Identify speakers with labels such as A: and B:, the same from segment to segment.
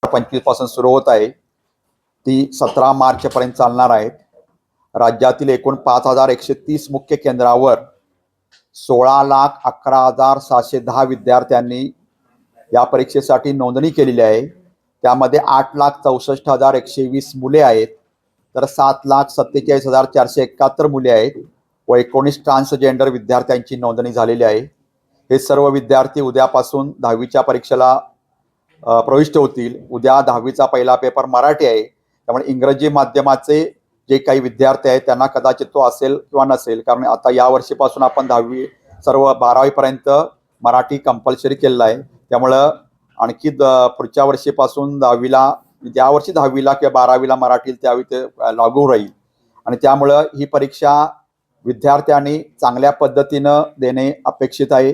A: 2025 पासून सुरू होत आहे ती 17 मार्चपर्यंत चालणार आहे। राज्यातील एकूण 5130 मुख्य केंद्रावर 16,11,710 विद्यार्थ्यांनी या परीक्षेसाठी नोंदणी केलेली आहे। त्यामध्ये 8,64,120 मुले आहेत, तर 7,47,471 मुले आहेत व 19 ट्रान्सजेंडर विद्यार्थ्यांची नोंदणी झालेली आहे। हे सर्व विद्यार्थी उद्यापासून 10वीच्या परीक्षेला प्रविष्ट होतील। उद्या 10वीचा पहिला पेपर मराठी आहे, त्यामुळे इंग्रजी माध्यमाचे जे काही विद्यार्थी आहेत त्यांना कदाचित तो असेल किंवा नसेल, कारण आता या वर्षीपासून आपण 10वी सर्व 12वीपर्यंत मराठी कंपल्सरी केलेलं आहे। त्यामुळं आणखी पुढच्या वर्षीपासून 10वीला, ज्या वर्षी 10वीला किंवा 12वीला मराठी त्यावेळी ते लागू राहील आणि त्यामुळं ही परीक्षा विद्यार्थ्यांनी चांगल्या पद्धतीनं देणे अपेक्षित आहे।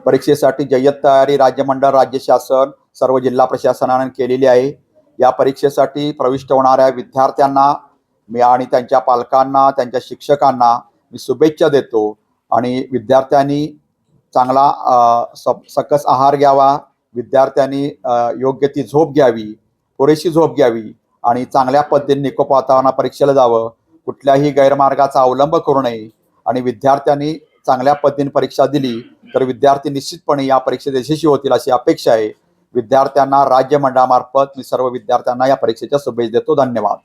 A: परीक्षेसाठी जय्यत तयारी राज्य मंडळ, राज्य शासन, सर्व जिल्हा प्रशासनाने केलेली आहे। या परीक्षेसाठी प्रविष्ट होणाऱ्या विद्यार्थ्यांना मी आणि त्यांच्या पालकांना, त्यांच्या शिक्षकांना मी शुभेच्छा देतो आणि विद्यार्थ्यांनी चांगला सकस आहार घ्यावा, विद्यार्थ्यांनी योग्य ती झोप घ्यावी, पुरेशी झोप घ्यावी आणि चांगल्या पद्धतीने निकोप वातावरणात परीक्षेला जावं, कुठल्याही गैरमार्गाचा अवलंब करू नये आणि विद्यार्थ्यांनी चांगल्या पद्धतीने परीक्षा दिली तर विद्यार्थी निश्चितपणे या परीक्षेत यशस्वी होतील अशी अपेक्षा आहे। विद्यार्थ्यांना राज्य मंडळामार्फत मी सर्व विद्यार्थ्यांना या परीक्षेच्या शुभेच्छा देतो। धन्यवाद।